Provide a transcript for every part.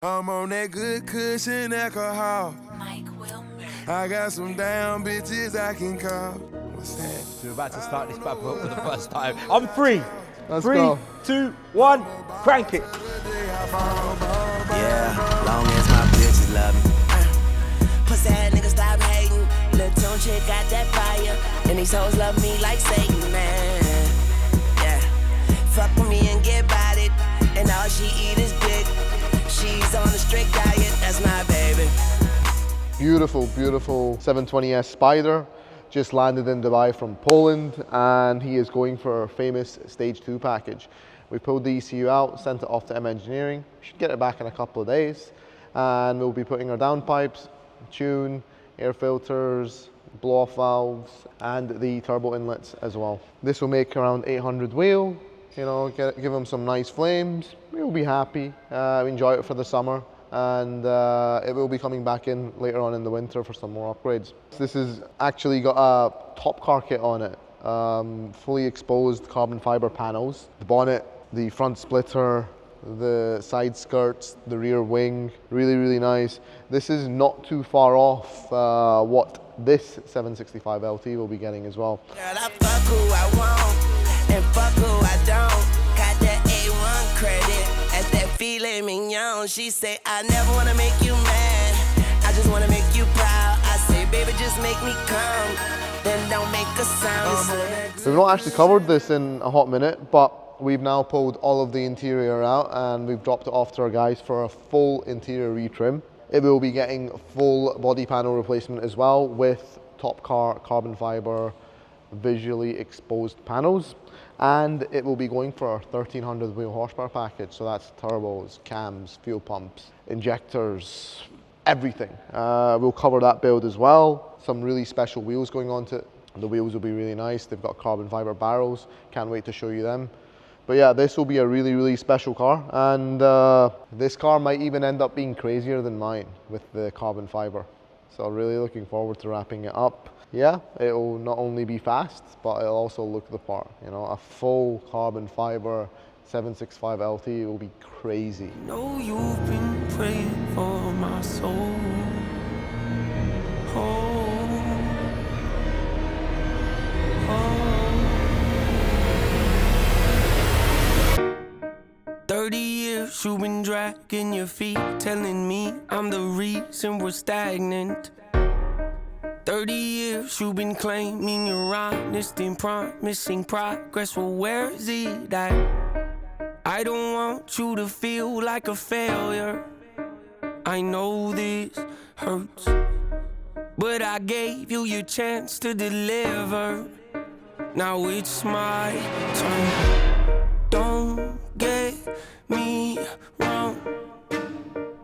I'm on that good cushion alcohol. I got some damn bitches I can call. What's that? So we're about to start this bad boy for the first time. I'm free. Let's Three, go. 2, 1, crank it. Yeah, long as my bitches love me. Pussy ass nigga stop hating. Lil' Tune chick got that fire. And these hoes love me like Satan, man. Yeah, fuck with me and get about it. And all she eat is dick. She's on a strict diet, that's my baby. Beautiful, beautiful 720S Spider. Just landed in Dubai from Poland, and he is going for a famous stage 2 package. We pulled the ECU out, sent it off to M Engineering. We should get it back in a couple of days. And we'll be putting our downpipes, tune, air filters, blow-off valves, and the turbo inlets as well. This will make around 800 wheel, you know, give them some nice flames. We'll be happy, enjoy it for the summer. And it will be coming back in later on in the winter for some more upgrades. This has actually got a top car kit on it, fully exposed carbon fiber panels, the bonnet, the front splitter, the side skirts, the rear wing, really, really nice. This is not too far off what this 765 LT will be getting as well. Girl, I fuck who I want and fuck who I don't. Got that A1 credit. That filet mignon, she say, I never wanna make you mad, I just wanna make you proud. I say, baby, just make me come, then don't make a sound. We've not actually covered this in a hot minute, but we've now pulled all of the interior out and we've dropped it off to our guys for a full interior retrim. It will be getting full body panel replacement as well with top car carbon fiber visually exposed panels. And it will be going for our 1300 wheel horsepower package. So that's turbos, cams, fuel pumps, injectors, everything. We'll cover that build as well. Some really special wheels going on to it. The wheels will be really nice. They've got carbon fiber barrels. Can't wait to show you them. But yeah, this will be a really, really special car. And this car might even end up being crazier than mine with the carbon fiber. So really looking forward to wrapping it up. Yeah, it'll not only be fast, but it'll also look the part. You know, a full carbon fiber 765 LT will be crazy. Know you've been praying for my soul. Oh. 30 years you've been dragging your feet, telling me I'm the reason we're stagnant. 30 years you've been claiming you're honest and promising progress. Well, where is it at? I don't want you to feel like a failure. I know this hurts, but I gave you your chance to deliver. Now it's my turn. Don't get me wrong.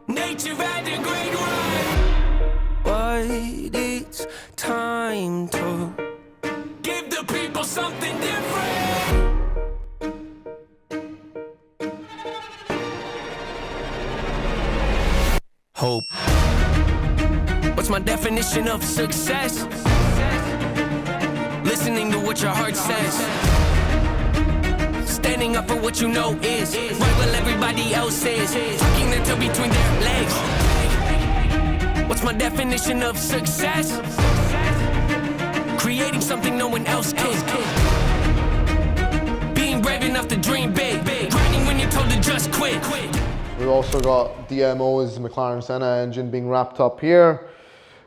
Nature had a great run, but it's time to give the people something different. Hope. What's my definition of success? Listening to what your heart says. Standing up for what you know is right while everybody else is. Tucking their tail between their legs. What's my definition of success? Creating something no one else can. Being brave enough to dream big. Grinding when you're told to just quit. We've also got DMO's Mclaren Senna engine being wrapped up here.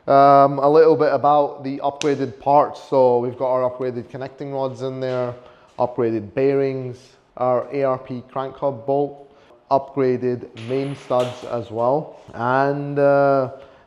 A little bit about the upgraded parts. So we've got our upgraded connecting rods in there, upgraded bearings, our ARP crank hub bolt, upgraded main studs as well. And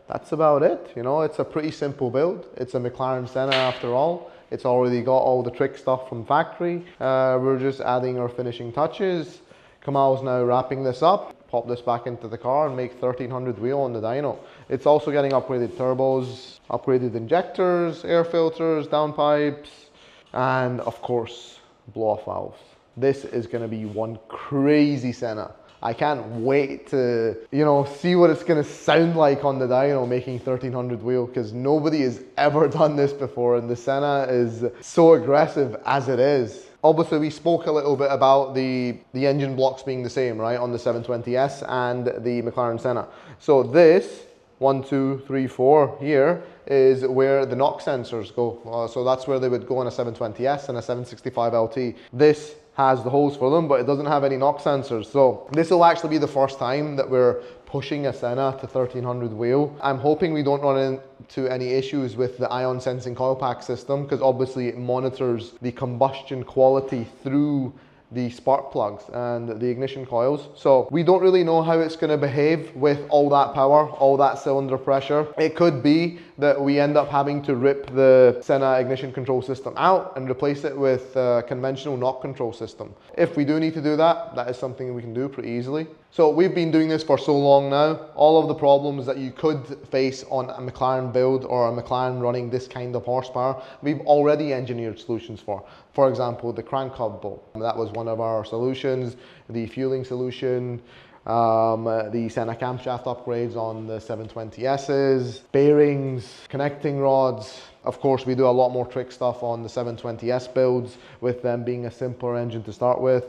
that's about it. You know, it's a pretty simple build. It's a McLaren Senna after all. It's already got all the trick stuff from factory. We're just adding our finishing touches. Kamal's now wrapping this up, pop this back into the car and make 1300 wheel on the dyno. It's also getting upgraded turbos, upgraded injectors, air filters, downpipes, and of course, blow-off valves. This is gonna be one crazy Senna. I can't wait to, you know, see what it's gonna sound like on the dyno making 1300 wheel, because nobody has ever done this before, and the Senna is so aggressive as it is. Obviously, we spoke a little bit about the engine blocks being the same, right, on the 720S and the McLaren Senna. So this 1, 2, 3, 4 here is where the knock sensors go. So that's where they would go on a 720S and a 765 LT. This has the holes for them, but it doesn't have any knock sensors. So this will actually be the first time that we're pushing a Senna to 1300 wheel. I'm hoping we don't run into any issues with the ion sensing coil pack system, because obviously it monitors the combustion quality through the spark plugs and the ignition coils. So we don't really know how it's going to behave with all that power, all that cylinder pressure. It could be that we end up having to rip the Senna ignition control system out and replace it with a conventional knock control system. If we do need to do that, that is something we can do pretty easily. So we've been doing this for so long now. All of the problems that you could face on a McLaren build or a McLaren running this kind of horsepower, we've already engineered solutions for. For example, the crank hub bolt. That was one of our solutions. The fueling solution, the Senna camshaft upgrades on the 720Ss, bearings, connecting rods. Of course, we do a lot more trick stuff on the 720S builds, with them being a simpler engine to start with.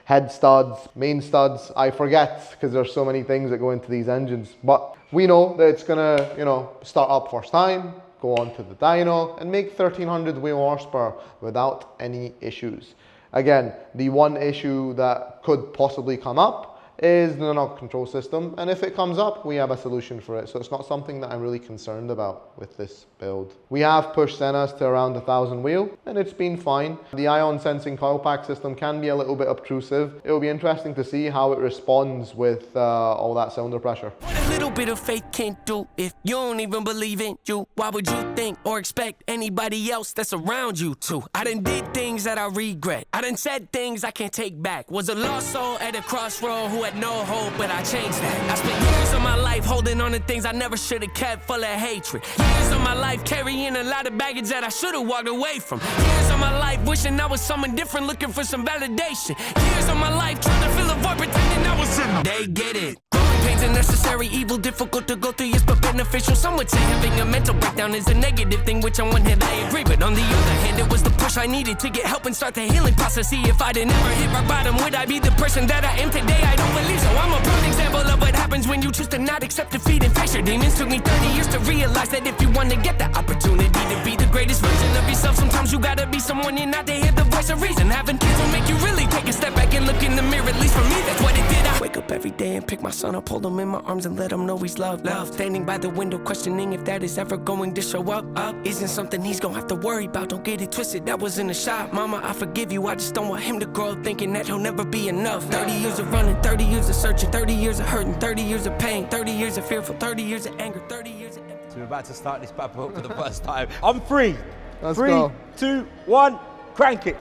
Head studs, main studs, I forget because there's so many things that go into these engines. But we know that it's gonna, start up first time, go on to the dyno and make 1300 wheel horsepower without any issues. Again, the one issue that could possibly come up is the knock control system, and if it comes up, we have a solution for it. So it's not something that I'm really concerned about with this build. We have pushed Sennas to around 1000 wheel, and it's been fine. The ion sensing coil pack system can be a little bit obtrusive. It will be interesting to see how it responds with all that cylinder pressure. A little bit of faith can't do if you don't even believe in you. Why would you think or expect anybody else that's around you to? I done did things that I regret. I done said things I can't take back. Was a lost soul at a crossroad who had no hope, but I changed that. I spent years of my life holding on to things I never should have kept, full of hatred. Years of my life carrying a lot of baggage that I should have walked away from. Years of my life wishing I was someone different, looking for some validation. Years of my life trying to fill a void, pretending I was in. They get it. Pain's a necessary evil, difficult to go through, yes, but beneficial. Some would say having a mental breakdown is a negative thing, which on one hand I agree, but on the other hand, it was the push I needed to get help and start the healing process. See, if I'd never hit rock bottom, would I be the person that I am today? I don't believe so. I'm a prime example of what happens when you choose to not accept defeat and face your demons. Took me 30 years to realize that if you want to get the opportunity to be the greatest version of yourself, sometimes you gotta be someone you're not to hear the voice of reason. Having kids will make you really take a step back and look in the mirror. At least for me, that's what it did. I wake up every day and pick my son up, hold him in my arms and let him know he's loved. Standing by the window, questioning if that is ever going to show up. Isn't something he's gonna have to worry about. Don't get it twisted, that was in a shot. Mama, I forgive you, I just don't want him to grow up thinking that he'll never be enough. 30 years of running, 30 years of searching, 30 years of hurting, 30 years of pain, 30 years of fearful, 30 years of anger, 30 years of empty. So we're about to start this bad boy for the first time. I'm free. Let's 3, go. 2, 1, crank it.